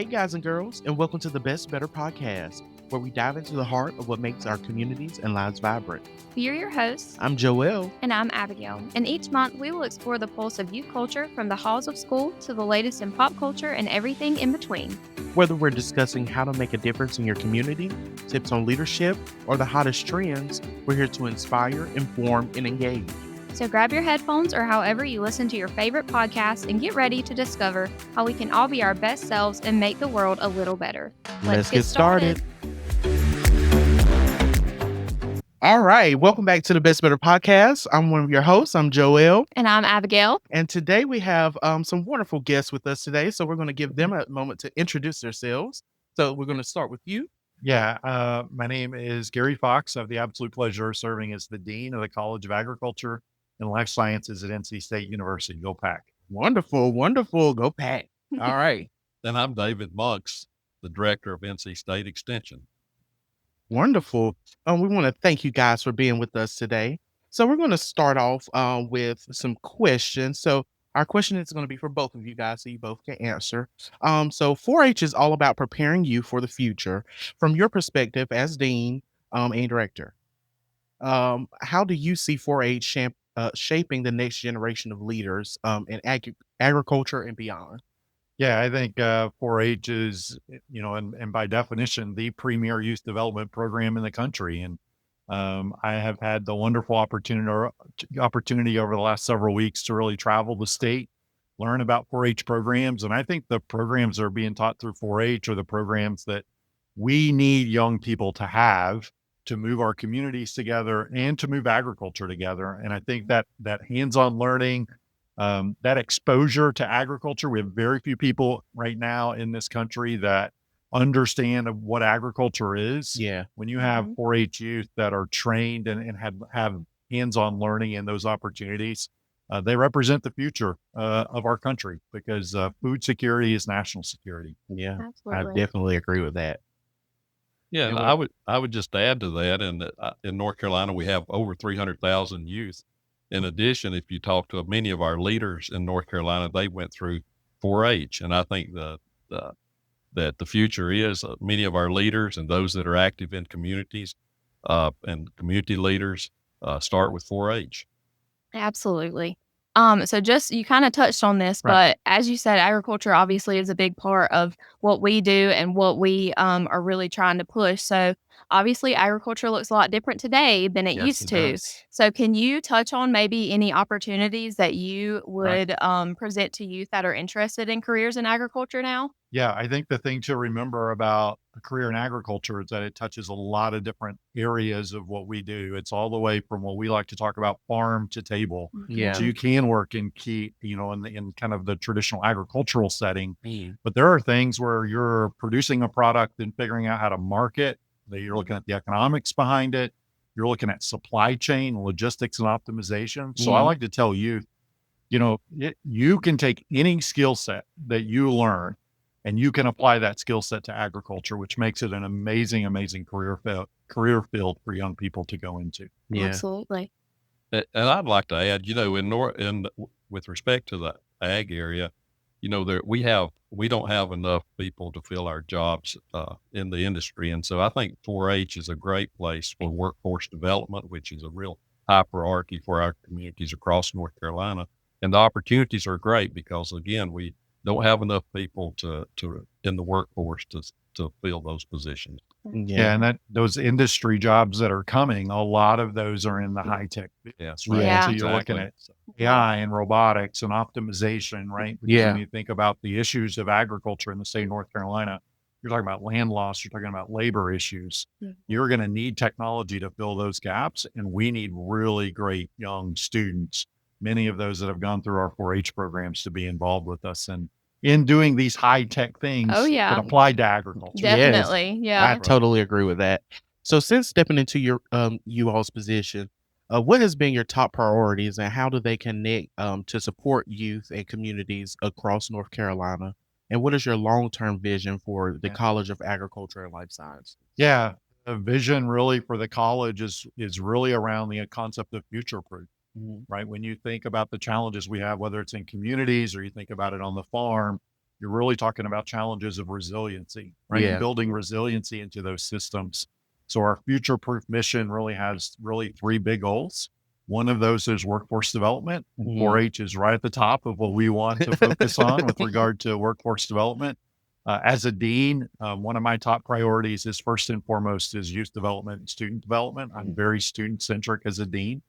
Hey, guys and girls, and welcome to the Best Better podcast, where we dive into the heart of what makes our communities and lives vibrant. We're your hosts. I'm Joel. And I'm Abigail. And each month we will explore the pulse of youth culture from the halls of school to the latest in pop culture and everything in between. Whether we're discussing how to make a difference in your community, tips on leadership, or the hottest trends, we're here to inspire, inform, and engage. So grab your headphones or however you listen to your favorite podcast and get ready to discover how we can all be our best selves and make the world a little better. Let's get started. All right, welcome back to the Best Better podcast. I'm one of your hosts. I'm Joel. And I'm Abigail. And today we have some wonderful guests with us today. So we're going to give them a moment to introduce themselves. So we're going to start with you. Yeah, my name is Garey Fox. I have the absolute pleasure of serving as the Dean of the College of Agriculture and Life Sciences at NC State University. Go Pack. Wonderful, wonderful. Go Pack. All right. And I'm David Monks, the Director of NC State Extension. Wonderful. We want to thank you guys for being with us today. So we're going to start off with some questions. So our question is going to be for both of you guys, so you both can answer. So 4-H is all about preparing you for the future. From your perspective as Dean and Director, how do you see 4-H shaping the next generation of leaders in agriculture and beyond? Yeah, I think 4-H is, and by definition, the premier youth development program in the country. And I have had the wonderful opportunity over the last several weeks to really travel the state, learn about 4-H programs. And I think the programs that are being taught through 4-H are the programs that we need young people to have to move our communities together and to move agriculture together. And I think that hands-on learning, that exposure to agriculture, we have very few people right now in this country that understand what agriculture is. Yeah. When you have 4-H youth that are trained and have hands-on learning and those opportunities, they represent the future of our country because food security is national security. Yeah, Absolutely. I definitely agree with that. Yeah, and I would just add to that, and in North Carolina, we have over 300,000 youth. In addition, if you talk to many of our leaders in North Carolina, they went through 4-H, and I think that the future is many of our leaders and those that are active in communities and community leaders start with 4-H. Absolutely. So just, you kind of touched on this, Right. but as you said, agriculture obviously is a big part of what we do and what we are really trying to push. So obviously agriculture looks a lot different today than it Yes, used it to. does. So can you touch on maybe any opportunities that you Right. would present to youth that are interested in careers in agriculture now? Yeah, I think the thing to remember about a career in agriculture is that it touches a lot of different areas of what we do. It's all the way from what we like to talk about farm to table. Yeah. So you can work in in kind of the traditional agricultural setting, Mm. but there are things where you're producing a product and figuring out how to market, that you're looking at the economics behind it. You're looking at supply chain, logistics, and optimization. So I Mhm. like to tell youth, you can take any skill set that you learn and you can apply that skill set to agriculture, which makes it an amazing, amazing career field for young people to go into. Yeah. Absolutely. And I'd like to add, with respect to the ag area, we don't have enough people to fill our jobs in the industry, and so I think 4-H is a great place for workforce development, which is a real high priority for our communities across North Carolina. And the opportunities are great because, again, we don't have enough people to in the workforce to fill those positions. Yeah, and those industry jobs that are coming, a lot of those are in the high tech. Yes, Right. Yeah. So you're looking at exactly. AI and robotics and optimization, right? Because Yeah. when you think about the issues of agriculture in the state of North Carolina, you're talking about land loss, you're talking about labor issues. Mhm. You're going to need technology to fill those gaps. And we need really great young students, many of those that have gone through our 4-H programs, to be involved with us and in doing these high tech things Oh, yeah. that apply to agriculture. Yes. Definitely. I Yeah. totally agree with that. So since stepping into your you all's position, what has been your top priorities and how do they connect to support youth and communities across North Carolina? And what is your long-term vision for the Yeah. College of Agriculture and Life Science? Yeah. The vision really for the college is really around the concept of future proof. Mhm. Right? When you think about the challenges we have, whether it's in communities or you think about it on the farm, you're really talking about challenges of resiliency, right? Yeah. Building resiliency into those systems. So our future proof mission really has three big goals. One of those is workforce development. And Mhm. 4-H is right at the top of what we want to focus on with regard to workforce development. As a dean, one of my top priorities is first and foremost is youth development and student development. I'm very student centric as a dean.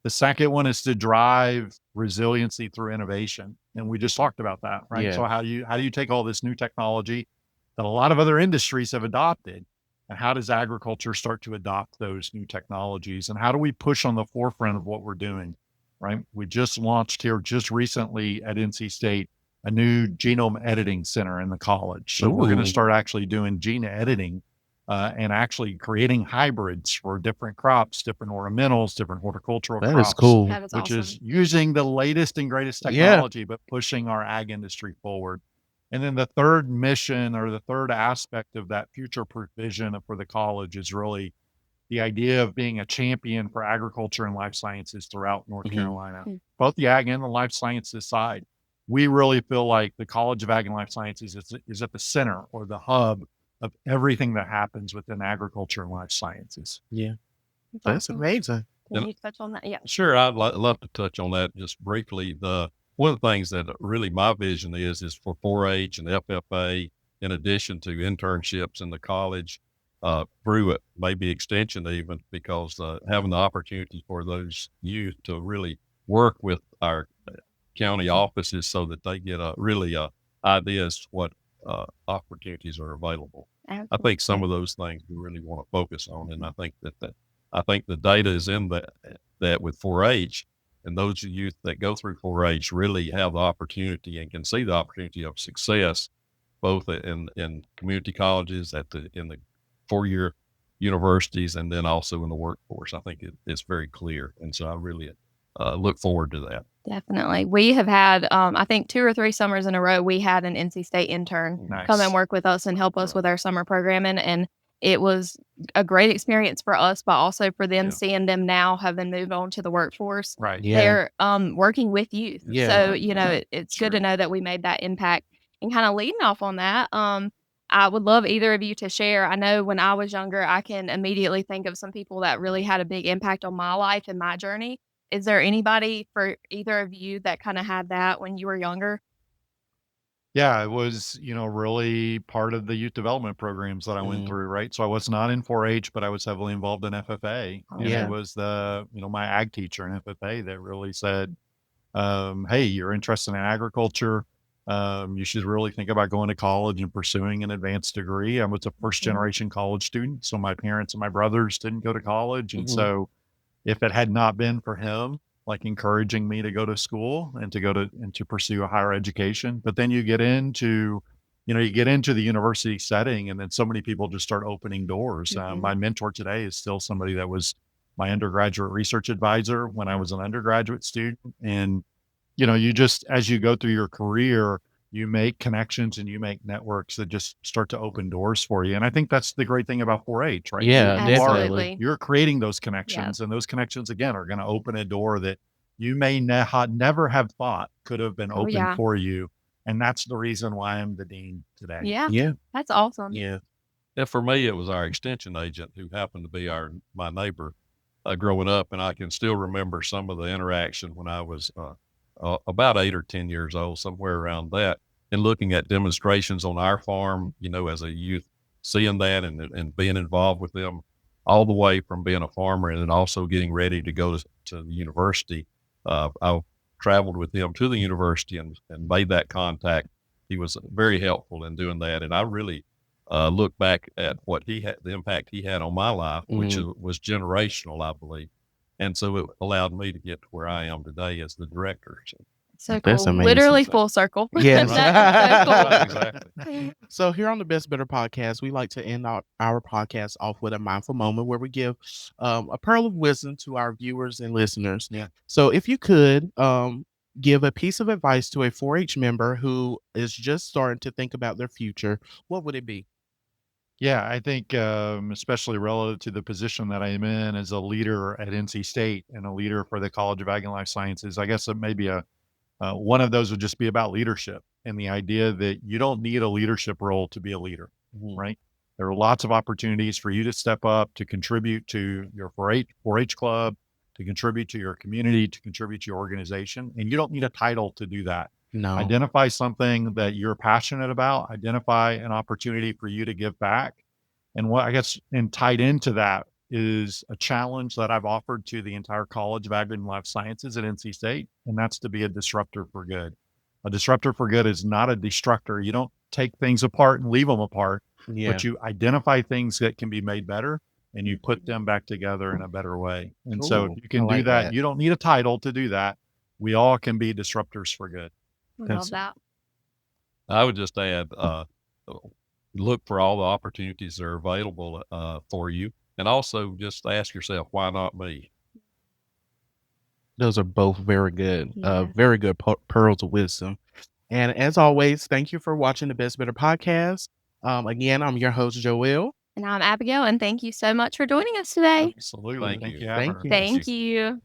The second one is to drive resiliency through innovation. And we just talked about that, right? Yeah. So how do you take all this new technology that a lot of other industries have adopted, and how does agriculture start to adopt those new technologies? And how do we push on the forefront of what we're doing, right? We just launched here just recently at NC State a new genome editing center in the college. So we're going Ooh. to start actually doing gene editing and actually creating hybrids for different crops, different ornamentals, different horticultural That crops, is cool. That is which awesome. is using the latest and greatest Yeah. technology, but pushing our ag industry forward. And then the third mission or the third aspect of that future proof vision for the college is really the idea of being a champion for agriculture and life sciences throughout North Mhm. Carolina, Mm. both the ag and the life sciences side. We really feel like the College of Ag and Life Sciences is at the center or the hub of everything that happens within agriculture and life sciences. Yeah. That's That's awesome. amazing. Can And- you touch on that? Yeah. Sure, I'd love to touch on that just briefly. One of the things that really my vision is for 4-H and FFA, in addition to internships in the college, through it, maybe extension even, because having the opportunity for those youth to really work with our county offices so that they get ideas what opportunities are available. I think some of those things we really want to focus on, and I think I think the data is in that with 4-H, and those youth that go through 4-H really have the opportunity and can see the opportunity of success, both in community colleges, in the 4-year universities, and then also in the workforce. I think it's very clear, and so I really look forward to that. Definitely. We have had, I think 2 or 3 summers in a row, we had an NC State intern come and Nice. work with us and help us with our summer programming, and it was a great experience for us, but also for them, Yeah. seeing them now having moved on to the workforce. Right. Yeah. They're, working with youth. Yeah. So, it's good to Sure. know that we made that impact. And kinda leading off on that, I would love either of you to share. I know when I was younger, I can immediately think of some people that really had a big impact on my life and my journey. Is there anybody for either of you that kinda had that when you were younger? Yeah, it was, really part of the youth development programs that I went Mhm. through, right? So I was not in 4-H, but I was heavily involved in FFA. And Yeah. it was my ag teacher in FFA that really said, hey, you're interested in agriculture. You should really think about going to college and pursuing an advanced degree. I was a first generation college student. So my parents and my brothers didn't go to college. And Mhm. so if it had not been for him, like encouraging me to go to school and to pursue a higher education, but then you get into the university setting, and then so many people just start opening doors. Mhm. My mentor today is still somebody that was my undergraduate research advisor when I was an undergraduate student. And, you just, as you go through your career, you make connections and you make networks that just start to open doors for you. And I think that's the great thing about 4-H, right? Yeah, You are Absolutely. you're creating those connections, and those connections again are going to open a door that you may never have thought could have been Oh, open yeah. for you. And that's the reason why I'm the dean today. Yeah. Yeah. That's awesome. Yeah. And for me, it was our extension agent who happened to be my neighbor growing up, and I can still remember some of the interaction when I was about 8 or 10 years old, somewhere around that, and looking at demonstrations on our farm, as a youth, seeing that and being involved with them all the way from being a farmer and then also getting ready to go to the university. I traveled with him to the university and made that contact. He was very helpful in doing that, and I really look back at what the impact he had on my life, which was generational, I believe. And so it allowed me to get to where I am today as the director. So That's cool. amazing. Literally full circle. Yes. That is so cool. Right, exactly. So here on the Best Better podcast, we like to end our podcast off with a mindful moment where we give a pearl of wisdom to our viewers and listeners. Yeah. So if you could give a piece of advice to a 4-H member who is just starting to think about their future, what would it be? Yeah, I think, especially relative to the position that I am in as a leader at NC State and a leader for the College of Ag and Life Sciences, I guess it maybe one of those would just be about leadership and the idea that you don't need a leadership role to be a leader, Mhm. right? There are lots of opportunities for you to step up, to contribute to your 4-H club, to contribute to your community, to contribute to your organization. And you don't need a title to do that. No. Identify something that you're passionate about, identify an opportunity for you to give back. And what I guess, and tied into that is a challenge that I've offered to the entire College of Ag and Life Sciences at NC State, and that's to be a disruptor for good. A disruptor for good is not a destructor. You don't take things apart and leave them apart, Yeah. but you identify things that can be made better and you put them back together in a better way. And so if Cool. you can I do like that, that. you don't need a title to do that. We all can be disruptors for good. I That's- love that. I would just add, look for all the opportunities that are available for you, and also just ask yourself, why not me? Those are both very good, Yes. very good pearls of wisdom. And as always, thank you for watching the Best Better podcast. Again, I'm your host, Joel. And I'm Abigail, and thank you so much for joining us today. Absolutely. Thank Thank you. you. Thank you. Thank you.